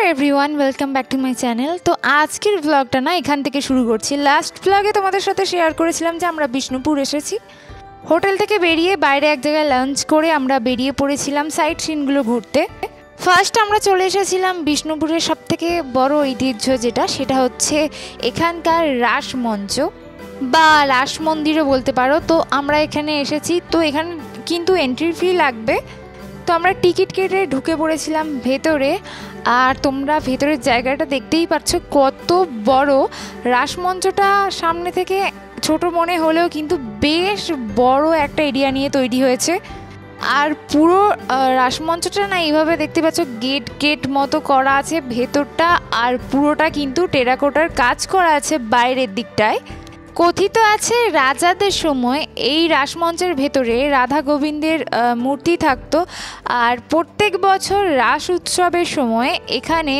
Everyone welcome back to my channel. तो आजकेर व्लगटा ना एखान থেকে शुरू করছি। लास्ट व्लगे তোমাদের সাথে শেয়ার করেছিলাম যে আমরা বিষ্ণুপুর এসেছি। হোটেল থেকে বেরিয়ে বাইরে এক জায়গায় লাঞ্চ করে আমরা বেরিয়ে পড়েছিলাম সাইট সিনগুলো ঘুরতে। ফার্স্ট আমরা চলে এসেছিলাম বিষ্ণুপুরের সবথেকে বড় ঐতিহ্য যেটা সেটা হচ্ছে এখানকার রাসমঞ্চ বা রাস মন্দিরও বলতে পারো। তো আমরা এখানে এসেছি, তো এখানে কিন্তু এন্ট্রি ফি লাগবে। তো আমরা টিকিট কেটে ঢুকে পড়েছিলাম ভেতরে। আর তোমরা ভেতরের জায়গাটা দেখতেই পাচ্ছ কত বড়। রাসমঞ্চটা সামনে থেকে ছোট মনে হলেও কিন্তু বেশ বড় একটা এরিয়া নিয়ে তৈরি হয়েছে। আর পুরো রাসমঞ্চটা না এইভাবে দেখতে পাচ্ছ গেট গেট মতো করা আছে ভেতরটা, আর পুরোটা কিন্তু টেরাকোটার কাজ করা আছে বাইরের দিকটায়। কথিত আছে রাজাদের সময় এই রাসমঞ্চের ভেতরে রাধা গোবিন্দের মূর্তি থাকতো, আর প্রত্যেক বছর রাস উৎসবের সময় এখানে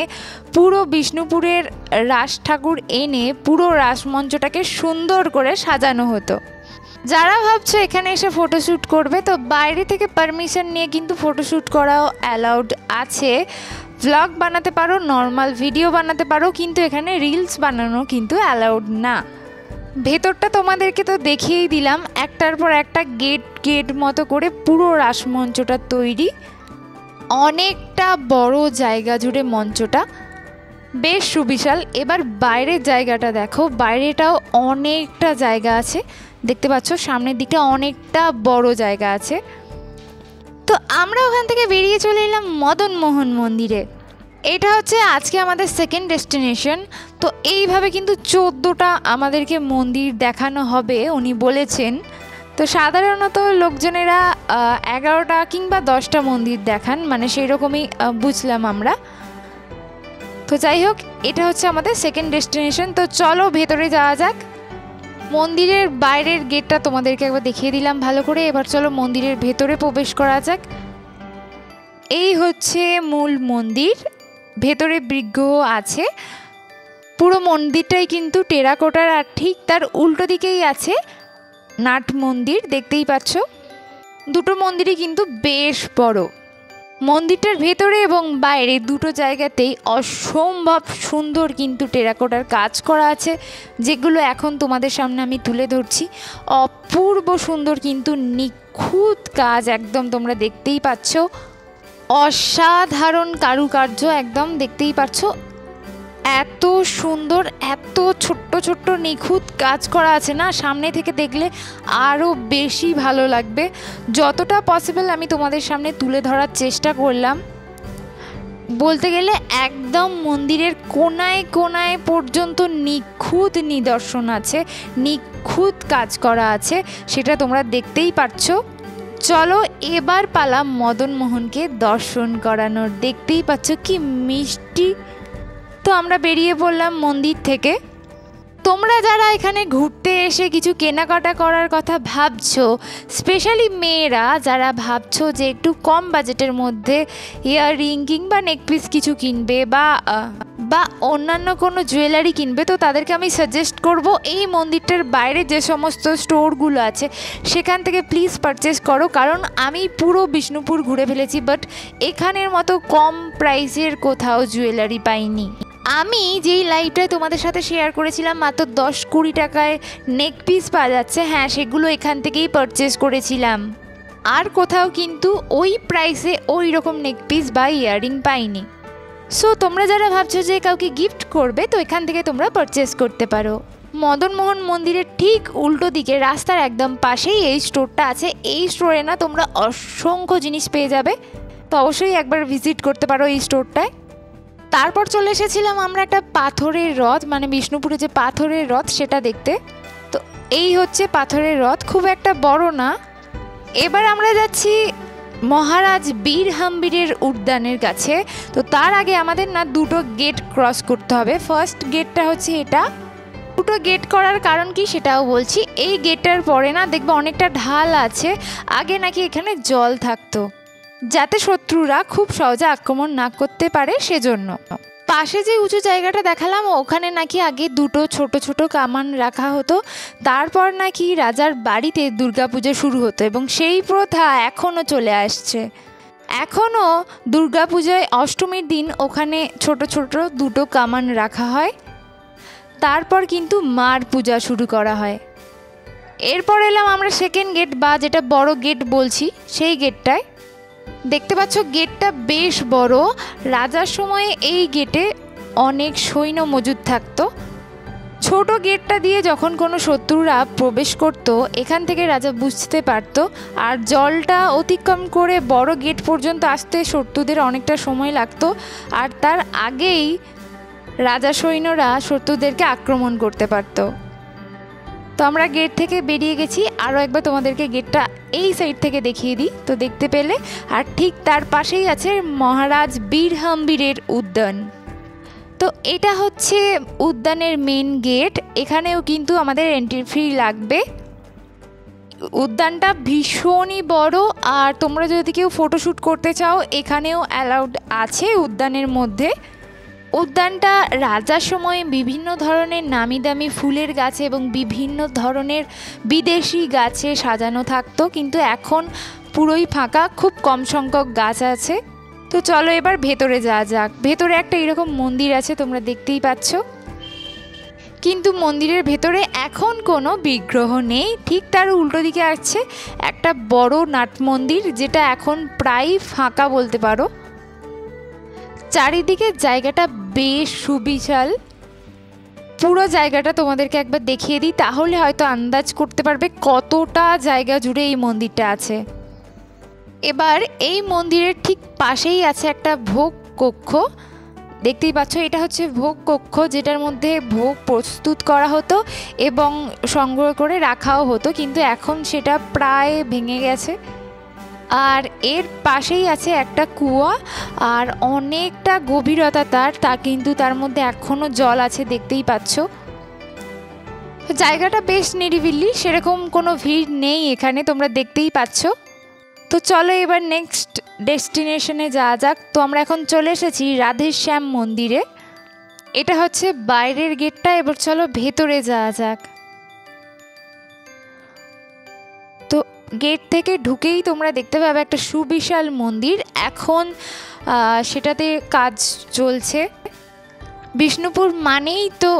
পুরো বিষ্ণুপুরের রাস ঠাকুর এনে পুরো রাসমঞ্চটাকে সুন্দর করে সাজানো হতো। যারা ভাবছো এখানে এসে ফটোশ্যুট করবে তো বাইরে থেকে পারমিশন নিয়ে কিন্তু ফটোশ্যুট করাও অ্যালাউড আছে। ভ্লগ বানাতে পারো, নর্মাল ভিডিও বানাতে পারো, কিন্তু এখানে রিলস বানানো কিন্তু অ্যালাউড না। ভেতরটা তোমাদেরকে তো দেখিয়েই দিলাম, একটার পর একটা গেট গেট মতো করে পুরো রাসমঞ্চটা তৈরি। অনেকটা বড় জায়গা জুড়ে মঞ্চটা, বেশ সুবিশাল। এবার বাইরের জায়গাটা দেখো, বাইরেটাও অনেকটা জায়গা আছে, দেখতে পাচ্ছ সামনের দিকটা অনেকটা বড় জায়গা আছে। তো আমরা ওখান থেকে বেরিয়ে চলে এলাম মদন মোহন মন্দিরে। এটা হচ্ছে আজকে আমাদের সেকেন্ড ডেস্টিনেশন। তো এইভাবে কিন্তু 14টা আমাদেরকে মন্দির দেখানো হবে উনি বলেছেন। তো সাধারণত লোকজনেরা 11টা কিংবা 10টা মন্দির দেখান, মানে সেই রকমই বুঝলাম আমরা। তো যাই হোক, এটা হচ্ছে আমাদের সেকেন্ড ডেস্টিনেশন। তো চলো ভেতরে যাওয়া যাক। মন্দিরের বাইরের গেটটা তোমাদেরকে একবার দেখিয়ে দিলাম ভালো করে। এবার চলো মন্দিরের ভেতরে প্রবেশ করা যাক। এই হচ্ছে মূল মন্দির, ভেতরে বিগ্রহ আছে। পুরো মন্দিরটাই কিন্তু টেরাকোটার, আর ঠিক তার উল্টো দিকেই আছে নাট মন্দির, দেখতেই পাচ্ছ। দুটো মন্দিরই কিন্তু বেশ বড়। মন্দিরটার ভেতরে এবং বাইরে দুটো জায়গাতেই অসম্ভব সুন্দর কিন্তু টেরাকোটার কাজ করা আছে, যেগুলো এখন তোমাদের সামনে আমি তুলে ধরছি। অপূর্ব সুন্দর কিন্তু নিখুঁত কাজ, একদম তোমরা দেখতেই পাচ্ছ। অসাধারণ কারুকার্য, একদম দেখতেই পাচ্ছ। এত সুন্দর, এত ছোট্ট ছোট্ট নিখুঁত কাজ করা আছে না, সামনে থেকে দেখলে আরও বেশি ভালো লাগবে। যতটা পসিবল আমি তোমাদের সামনে তুলে ধরার চেষ্টা করলাম। বলতে গেলে একদম মন্দিরের কোনায় কোনায় পর্যন্ত নিখুঁত নিদর্শন আছে, নিখুঁত কাজ করা আছে, সেটা তোমরা দেখতেই পাচ্ছ। চলো এবার পালা মদন মোহনকে দর্শন করানোর। দেখতেই পাচ্ছ কি মিষ্টি। তো আমরা বেরিয়ে পড়লাম মন্দির থেকে। তোমরা যারা এখানে ঘুরতে এসে কিছু কেনাকাটা করার কথা ভাবছো, স্পেশালি মেয়েরা যারা ভাবছো যে একটু কম বাজেটের মধ্যে ইয়াররিং কিংবা নেকপিস কিছু কিনবে বা অন্যান্য কোনো জুয়েলারি কিনবে, তো তাদেরকে আমি সাজেস্ট করব এই মন্দিরটার বাইরে যে সমস্ত স্টোরগুলো আছে সেখান থেকে প্লিজ পারচেস করো। কারণ আমি পুরো বিষ্ণুপুর ঘুরে ফেলেছি, বাট এখানের মতো কম প্রাইসের কোথাও জুয়েলারি পাইনি। আমি যেই লাইভটায় তোমাদের সাথে শেয়ার করেছিলাম মাত্র 10-20 টাকায় নেক পিস পাওয়া যাচ্ছে, হ্যাঁ সেগুলো এখান থেকেই পারচেস করেছিলাম। আর কোথাও কিন্তু ওই প্রাইসে ওই রকম নেক পিস বা ইয়াররিং পাইনি। সো তোমরা যারা ভাবছো যে কাউকে গিফট করবে তো এখান থেকে তোমরা পারচেস করতে পারো। মদন মোহন মন্দিরের ঠিক উল্টো দিকে রাস্তার একদম পাশেই এই স্টোরটা আছে। এই স্টোরে না তোমরা অসংখ্য জিনিস পেয়ে যাবে, তো অবশ্যই একবার ভিজিট করতে পারো এই স্টোরটায়। তারপর চলে এসেছিলাম আমরা একটা পাথরের রথ, মানে বিষ্ণুপুরে যে পাথরের রথ সেটা দেখতে। তো এই হচ্ছে পাথরের রথ, খুব একটা বড় না। এবার আমরা যাচ্ছি মহারাজ বীর হাম্বিরের উদ্যানের কাছে। তো তার আগে আমাদের না দুটো গেট ক্রস করতে হবে। ফার্স্ট গেটটা হচ্ছে এটা। দুটো গেট করার কারণ কি সেটাও বলছি। এই গেটটার পরে না দেখবে অনেকটা ঢাল আছে, আগে নাকি এখানে জল থাকতো, যাতে শত্রুরা খুব সহজে আক্রমণ না করতে পারে সেজন্য। পাশে যে উঁচু জায়গাটা দেখালাম ওখানে নাকি আগে দুটো ছোট ছোট কামান রাখা হতো, তারপর নাকি রাজার বাড়িতে দুর্গাপুজো শুরু হতো এবং সেই প্রথা এখনও চলে আসছে। এখনও দুর্গাপূজায় অষ্টমীর দিন ওখানে ছোট ছোট দুটো কামান রাখা হয়, তারপর কিন্তু মার পূজা শুরু করা হয়। এরপর এলাম আমরা সেকেন্ড গেট বা যেটা বড় গেট বলছি সেই গেটটায়। দেখতে পাচ্ছ গেটটা বেশ বড়। রাজার সময়ে এই গেটে অনেক সৈন্য মজুদ থাকতো। ছোট গেটটা দিয়ে যখন কোনো শত্রুরা প্রবেশ করত এখান থেকে রাজা বুঝতে পারত, আর জলটা অতিক্রম করে বড় গেট পর্যন্ত আসতে শত্রুদের অনেকটা সময় লাগতো, আর তার আগেই রাজা সৈন্যরা শত্রুদেরকে আক্রমণ করতে পারত। তো আমরা গেট থেকে বেরিয়ে গেছি, আরও একবার তোমাদেরকে গেটটা এই সাইড থেকে দেখিয়ে দিই তো দেখতে পেলে। আর ঠিক তার পাশেই আছে মহারাজ বীরহাম্বীরের উদ্যান। তো এটা হচ্ছে উদ্যানের মেন গেট, এখানেও কিন্তু আমাদের এন্ট্রি ফি লাগবে। উদ্যানটা ভীষণই বড়, আর তোমরা যদি কেউ ফটোশ্যুট করতে চাও এখানেও অ্যালাউড আছে উদ্যানের মধ্যে। উদ্যানটা রাজার সময় বিভিন্ন ধরনের নামি দামি ফুলের গাছে এবং বিভিন্ন ধরনের বিদেশি গাছে সাজানো থাকতো, কিন্তু এখন পুরোই ফাঁকা, খুব কম সংখ্যক গাছ আছে। তো চলো এবার ভেতরে যাওয়া যাক। ভেতরে একটা এরকম মন্দির আছে, তোমরা দেখতেই পাচ্ছ, কিন্তু মন্দিরের ভেতরে এখন কোনো বিগ্রহ নেই। ঠিক তার উল্টো দিকে আছে একটা বড় নাট মন্দির, যেটা এখন প্রায় ফাঁকা বলতে পারো। চারিদিকে জায়গাটা বেশ সুবিশাল। পুরো জায়গাটা তোমাদেরকে একবার দেখিয়ে দিই, তাহলে হয়তো আন্দাজ করতে পারবে কতটা জায়গা জুড়ে এই মন্দিরটা আছে। এবার এই মন্দিরের ঠিক পাশেই আছে একটা ভোগ কক্ষ। দেখতেই পাচ্ছ এটা হচ্ছে ভোগ কক্ষ, যেটার মধ্যে ভোগ প্রস্তুত করা হতো এবং সংগ্রহ করে রাখাও হতো, কিন্তু এখন সেটা প্রায় ভেঙে গেছে। আর এর পাশেই আছে একটা কুয়া, আর অনেকটা গভীরতা তা কিন্তু তার মধ্যে এখনও জল আছে, দেখতেই পাচ্ছ। জায়গাটা বেশ নিরিবিলি, সেরকম কোনো ভিড় নেই এখানে, তোমরা দেখতেই পাচ্ছ। তো চলো এবার নেক্সট ডেস্টিনেশনে যাওয়া যাক। তো আমরা এখন চলে এসেছি রাধেশ্যাম মন্দিরে। এটা হচ্ছে বাইরের গেটটা, এবার চলো ভেতরে যাওয়া যাক। তো গেট থেকে ঢুকেই তোমরা দেখতে পাবে একটা সুবিশাল মন্দির, এখন সেটাতে কাজ চলছে। বিষ্ণুপুর মানেই তো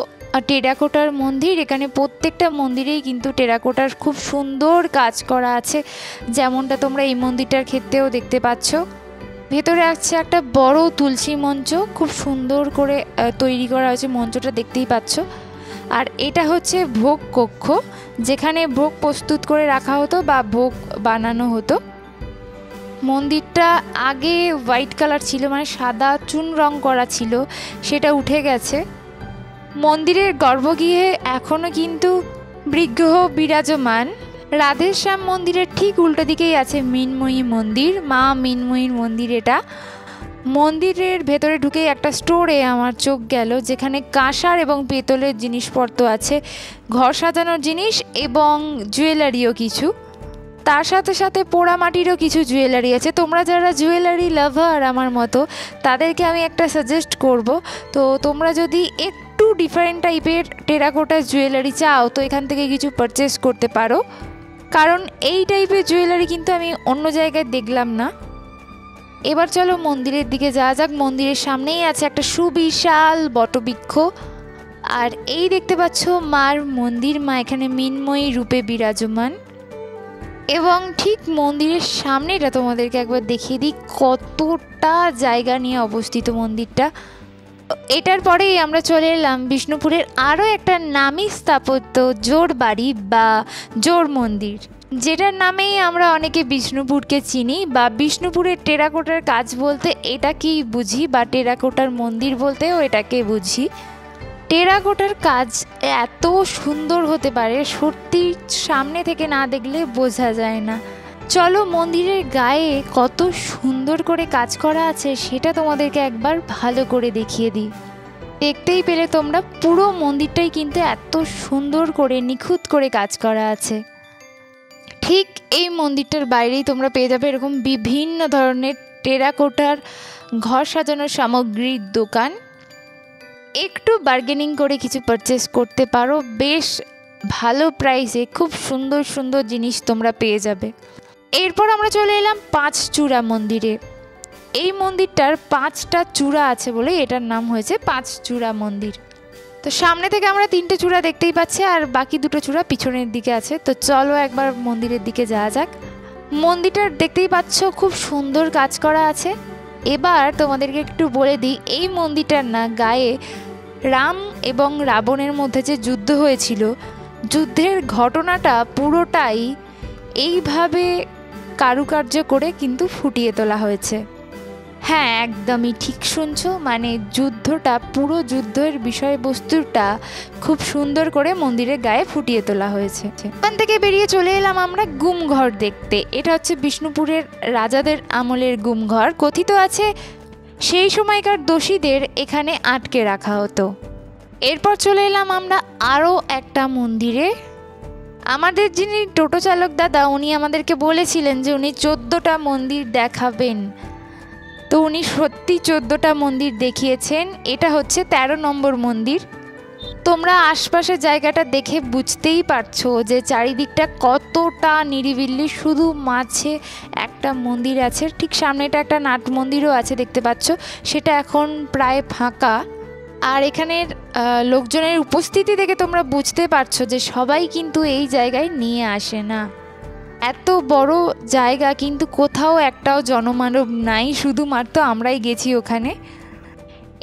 টেরাকোটার মন্দির, এখানে প্রত্যেকটা মন্দিরেই কিন্তু টেরাকোটার খুব সুন্দর কাজ করা আছে, যেমনটা তোমরা এই মন্দিরটার ক্ষেত্রেও দেখতে পাচ্ছ। ভেতরে আছে একটা বড় তুলসী মঞ্চ, খুব সুন্দর করে তৈরি করা হয়েছে মঞ্চটা, দেখতেই পাচ্ছ। আর এটা হচ্ছে ভোগ কক্ষ, যেখানে ভোগ প্রস্তুত করে রাখা হতো বা ভোগ বানানো হতো। মন্দিরটা আগে হোয়াইট কালার ছিল, মানে সাদা চুন রং করা ছিল, সেটা উঠে গেছে। মন্দিরের গর্ভগৃহে এখনও কিন্তু বিগ্রহ বিরাজমান। রাধেশ্যাম মন্দিরের ঠিক উল্টো দিকেই আছে মৃন্ময়ী মন্দির, মা মৃন্ময়ীর মন্দির এটা। মন্দিরের ভেতরে ঢুকেই একটা স্টোরে আমার চোখ গেল, যেখানে কাঁসার এবং পেতলের জিনিসপত্র আছে, ঘর সাজানোর জিনিস এবং জুয়েলারিও কিছু। তার সাথে সাথে পোড়ামাটিরও কিছু জুয়েলারি আছে। তোমরা যারা জুয়েলারি লাভার আমার মতো, তাদেরকে আমি একটা সাজেস্ট করব, তো তোমরা যদি একটু ডিফারেন্ট টাইপের টেরাকোটা জুয়েলারি চাও তো এখান থেকে কিছু পারচেস করতে পারো, কারণ এই টাইপের জুয়েলারি কিন্তু আমি অন্য জায়গায় দেখলাম না। এবার চলো মন্দিরের দিকে যাওয়া যাক। মন্দিরের সামনেই আছে একটা সুবিশাল বটবৃক্ষ, আর এই দেখতে পাচ্ছ মার মন্দির, মা এখানে মৃন্ময়ী রূপে বিরাজমান। এবং ঠিক মন্দিরের সামনে, এটা তোমাদেরকে একবার দেখিয়ে দিই কতটা জায়গা নিয়ে অবস্থিত মন্দিরটা। এটার পরেই আমরা চলে এলাম বিষ্ণুপুরের আরও একটা নামী স্থাপত্য জোর বাড়ি বা জোর মন্দির, যেটার নামেই আমরা অনেকে বিষ্ণুপুরকে চিনি, বা বিষ্ণুপুরের টেরাকোটার কাজ বলতে এটাকেই বুঝি, বা টেরাকোটার মন্দির বলতেও এটাকে বুঝি। টেরাকোটার কাজ এত সুন্দর হতে পারে, সত্যি সামনে থেকে না দেখলে বোঝা যায় না। চলো মন্দিরের গায়ে কত সুন্দর করে কাজ করা আছে সেটা তোমাদেরকে একবার ভালো করে দেখিয়ে দিই। দেখতেই পেলে তোমরা, পুরো মন্দিরটাই কিন্তু এত সুন্দর করে নিখুঁত করে কাজ করা আছে। ঠিক এই মন্দিরটার বাইরেই তোমরা পেয়ে যাবে এরকম বিভিন্ন ধরনের টেরাকোটার ঘর সাজানোর সামগ্রীর দোকান। একটু বার্গেনিং করে কিছু পারচেস করতে পারো, বেশ ভালো প্রাইসে খুব সুন্দর সুন্দর জিনিস তোমরা পেয়ে যাবে। এরপর আমরা চলে এলাম পাঁচচূড়া মন্দিরে। এই মন্দিরটার 5টা চূড়া আছে বলে এটার নাম হয়েছে 5 চূড়া মন্দির। তো সামনে থেকে আমরা 3টে চূড়া দেখতেই পাচ্ছি, আর বাকি 2টো চূড়া পিছনের দিকে আছে। তো চলো একবার মন্দিরের দিকে যাওয়া যাক। মন্দিরটা দেখতেই পাচ্ছ খুব সুন্দর কাজ করা আছে। এবার তোমাদেরকে একটু বলে দিই, এই মন্দিরটার না গায়ে রাম এবং রাবণের মধ্যে যে যুদ্ধ হয়েছিল, যুদ্ধের ঘটনাটা পুরোটাই এইভাবে কারুকার্য করে কিন্তু ফুটিয়ে তোলা হয়েছে। হ্যাঁ, একদমই ঠিক শুনছো, মানে যুদ্ধটা, পুরো যুদ্ধের বিষয়বস্তুটা খুব সুন্দর করে মন্দিরের গায়ে ফুটিয়ে তোলা হয়েছে। এখান থেকে বেরিয়ে চলে এলাম আমরা গুমঘর দেখতে। এটা হচ্ছে বিষ্ণুপুরের রাজাদের আমলের গুমঘর। কথিত আছে সেই সময়কার দোষীদের এখানে আটকে রাখা হতো। এরপর চলে এলাম আমরা আরও একটা মন্দিরে। আমাদের যিনি টোটো চালক দাদা, উনি আমাদেরকে বলেছিলেন যে উনি 14টা মন্দির দেখাবেন। তো উনি সত্যি 14টা মন্দির দেখিয়েছেন। এটা হচ্ছে 13 নম্বর মন্দির। তোমরা আশপাশের জায়গাটা দেখে বুঝতেই পারছো যে চারিদিকটা কতটা নিরিবিলি, শুধু মাঝে একটা মন্দির আছে, ঠিক সামনেটা একটা নাট মন্দিরও আছে দেখতে পাচ্ছ, সেটা এখন প্রায় ফাঁকা। আর এখানের লোকজনের উপস্থিতি দেখে তোমরা বুঝতে পারছো যে সবাই কিন্তু এই জায়গায় নিয়ে আসে না। এত বড় জায়গা কিন্তু কোথাও একটাও জনমানব নাই, শুধুমাত্র আমরাই গেছি ওখানে।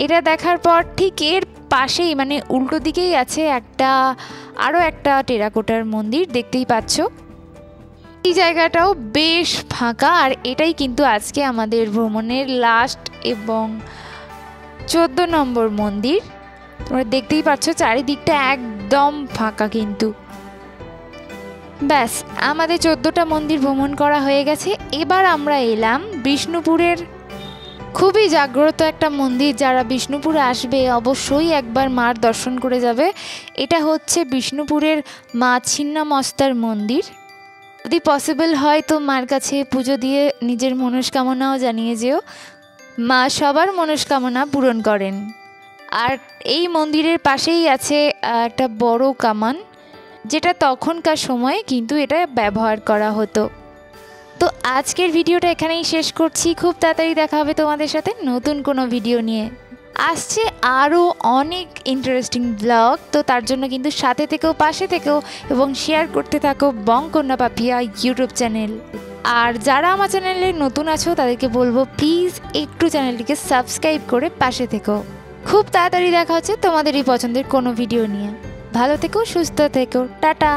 এটা দেখার পর ঠিক এর পাশেই, মানে উল্টো দিকেই আছে আরও একটা টেরাকোটার মন্দির, দেখতেই পাচ্ছ। এই জায়গাটাও বেশ ফাঁকা, আর এটাই কিন্তু আজকে আমাদের ভ্রমণের লাস্ট এবং 14 নম্বর মন্দির। তোমরা দেখতেই পাচ্ছ চারিদিকটা একদম ফাঁকা কিন্তু। ব্যাস, আমাদের 14টা মন্দির ভ্রমণ করা হয়ে গেছে। এবার আমরা এলাম বিষ্ণুপুরের খুবই জাগ্রত একটা মন্দির। যারা বিষ্ণুপুরে আসবে অবশ্যই একবার মার দর্শন করে যাবে। এটা হচ্ছে বিষ্ণুপুরের মা ছিন্নমস্তার মন্দির। যদি পসিবল হয় তো মার কাছে পুজো দিয়ে নিজের মনস্কামনাও জানিয়ে যেও, মা সবার মনস্কামনা পূরণ করেন। আর এই মন্দিরের পাশেই আছে একটা বড় কামান, যেটা তখনকার সময়ে কিন্তু এটা ব্যবহার করা হতো। তো আজকের ভিডিওটা এখানেই শেষ করছি। খুব তাড়াতাড়ি দেখা হবে তোমাদের সাথে নতুন কোনো ভিডিও নিয়ে। আসছে আরও অনেক ইন্টারেস্টিং ব্লগ, তো তার জন্য কিন্তু সাথে থেকেও, পাশে থেকেও এবং শেয়ার করতে থাকো বংকন্যা পাপিয়া ইউটিউব চ্যানেল। আর যারা আমার চ্যানেলে নতুন আছো তাদেরকে বলবো প্লিজ একটু চ্যানেলটিকে সাবস্ক্রাইব করে পাশে থেকো। খুব তাড়াতাড়ি দেখা হচ্ছে তোমাদেরই পছন্দের কোনো ভিডিও নিয়ে। ভালো থেকো, সুস্থ থেকো, টাটা।